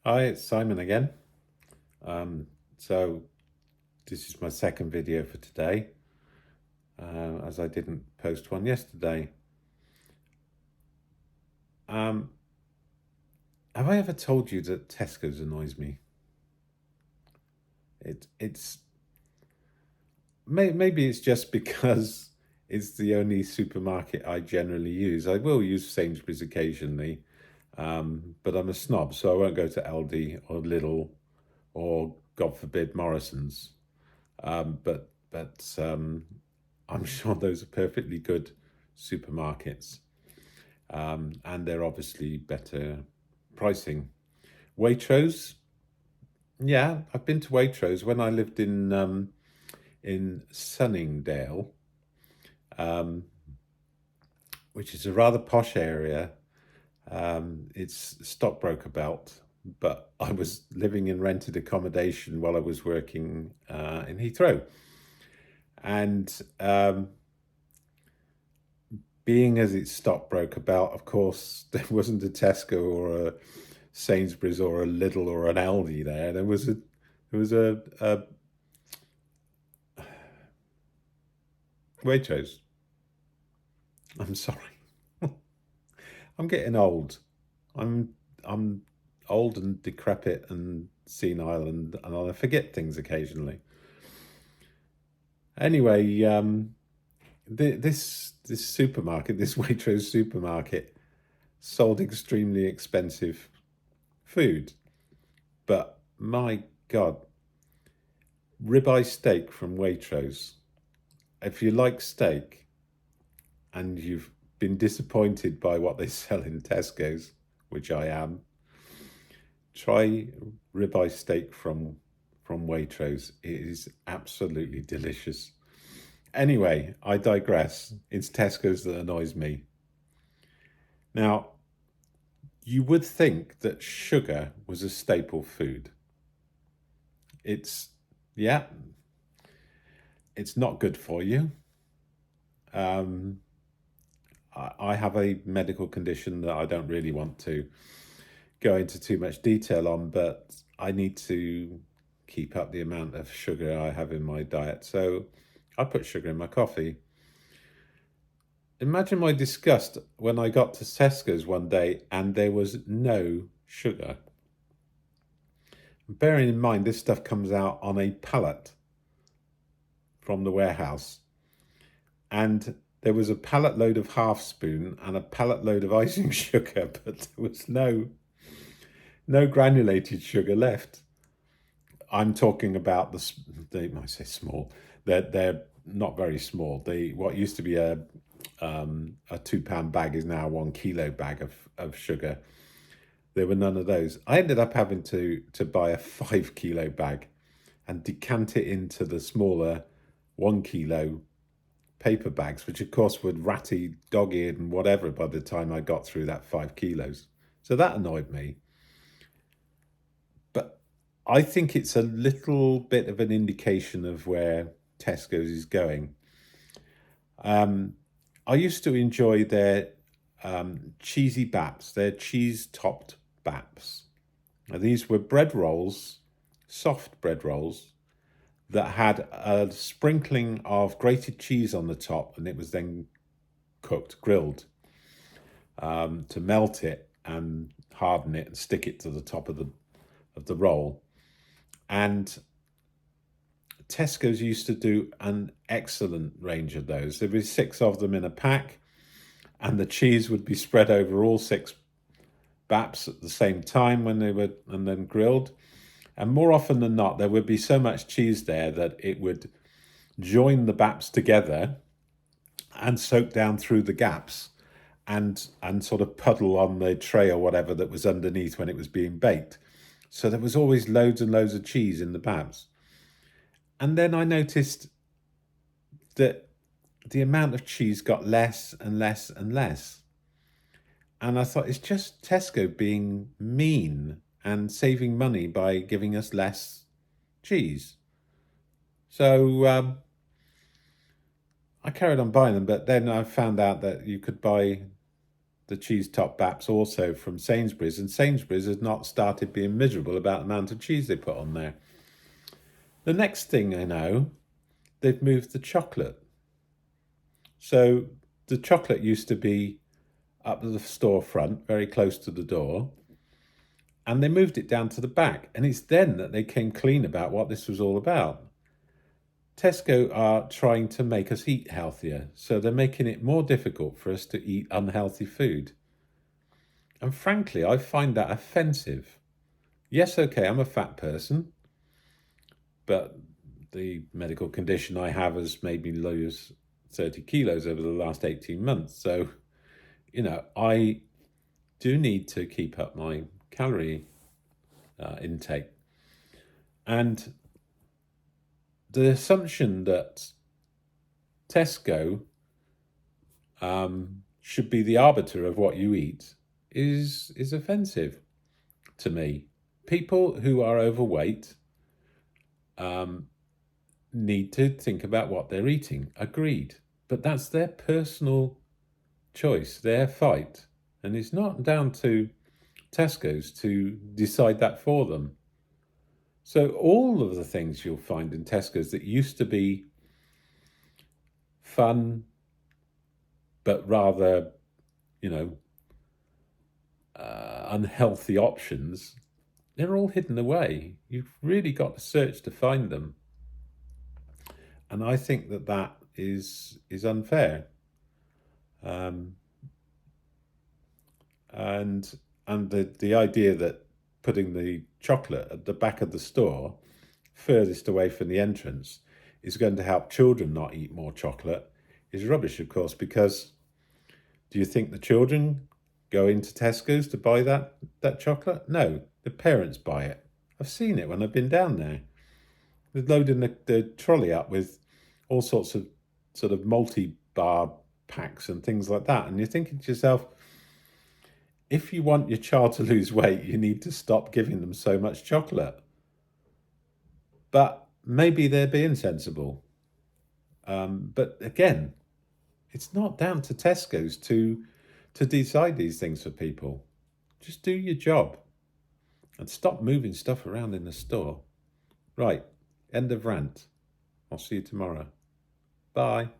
Hi, it's Simon again. So this is my second video for today, as I didn't post one yesterday. Um, have I ever told you that Tesco's annoys me? It's maybe it's just because it's the only supermarket I generally use. I will use Sainsbury's occasionally, but I'm a snob, so I won't go to Aldi or Lidl or, God forbid, Morrison's. But I'm sure those are perfectly good supermarkets, and they're obviously better pricing. Waitrose, yeah, I've been to Waitrose when I lived in Sunningdale, um, which is a rather posh area. It's stockbroker belt, but I was living in rented accommodation while I was working in Heathrow, and being as it's stockbroker belt, of course, there wasn't a Tesco or a Sainsbury's or a Lidl or an Aldi there. There was a Waitrose. I'm sorry. I'm getting old. I'm I'm old and decrepit and senile, and I forget things occasionally. Anyway, this supermarket, this Waitrose supermarket, sold extremely expensive food, but my God, ribeye steak from Waitrose. If you like steak and you've been disappointed by what they sell in Tesco's, which I am, try ribeye steak from Waitrose. It is absolutely delicious. Anyway, I digress. It's Tesco's that annoys me. Now, you would think that sugar was a staple food. It's, yeah, it's not good for you. Um, I have a medical condition that I don't really want to go into too much detail on, but I need to keep up the amount of sugar I have in my diet. So I put sugar in my coffee. Imagine my disgust when I got to Tesco's one day and there was no sugar. Bearing in mind, this stuff comes out on a pallet from the warehouse. And there was a pallet load of half spoon and a pallet load of icing sugar, but there was no granulated sugar left. I'm talking about I say small. They're not very small. What used to be a £2 bag is now a 1 kilo bag of sugar. There were none of those. I ended up having to buy a 5 kilo bag and decant it into the smaller 1 kilo paper bags, which of course were ratty, dog-eared, and whatever by the time I got through that 5 kilos. So that annoyed me. But I think it's a little bit of an indication of where Tesco's is going. I used to enjoy their cheesy baps, their cheese-topped baps. Now, these were bread rolls, soft bread rolls, that had a sprinkling of grated cheese on the top, and it was then cooked, grilled, to melt it and harden it and stick it to the top of the roll. And Tesco's used to do an excellent range of those. There were 6 of them in a pack, and the cheese would be spread over all 6 baps at the same time when they were and then grilled. And more often than not, there would be so much cheese there that it would join the baps together and soak down through the gaps and sort of puddle on the tray or whatever that was underneath when it was being baked. So there was always loads and loads of cheese in the baps. And then I noticed that the amount of cheese got less and less and less. And I thought, it's just Tesco being mean and saving money by giving us less cheese. So I carried on buying them, but then I found out that you could buy the cheese top baps also from Sainsbury's, and Sainsbury's has not started being miserable about the amount of cheese they put on there. The next thing I know, they've moved the chocolate. So the chocolate used to be up at the storefront, very close to the door, and they moved it down to the back. And it's then that they came clean about what this was all about. Tesco are trying to make us eat healthier, so they're making it more difficult for us to eat unhealthy food. And frankly, I find that offensive. Yes, okay, I'm a fat person, but the medical condition I have has made me lose 30 kilos over the last 18 months. So, I do need to keep up my calorie intake. And the assumption that Tesco should be the arbiter of what you eat is offensive to me. People who are overweight need to think about what they're eating. Agreed. But that's their personal choice, their fight. And it's not down to Tesco's to decide that for them. So all of the things you'll find in Tesco's that used to be fun, but rather, unhealthy options, they're all hidden away. You've really got to search to find them. And I think that is unfair. And the idea that putting the chocolate at the back of the store, furthest away from the entrance, is going to help children not eat more chocolate is rubbish, of course, because do you think the children go into Tesco's to buy that chocolate? No, the parents buy it. I've seen it when I've been down there. They're loading the trolley up with all sorts of sort of multi-bar packs and things like that. And you're thinking to yourself, if you want your child to lose weight, you need to stop giving them so much chocolate. But maybe they're being sensible. But again, it's not down to Tesco's to decide these things for people. Just do your job and stop moving stuff around in the store. Right, end of rant. I'll see you tomorrow. Bye.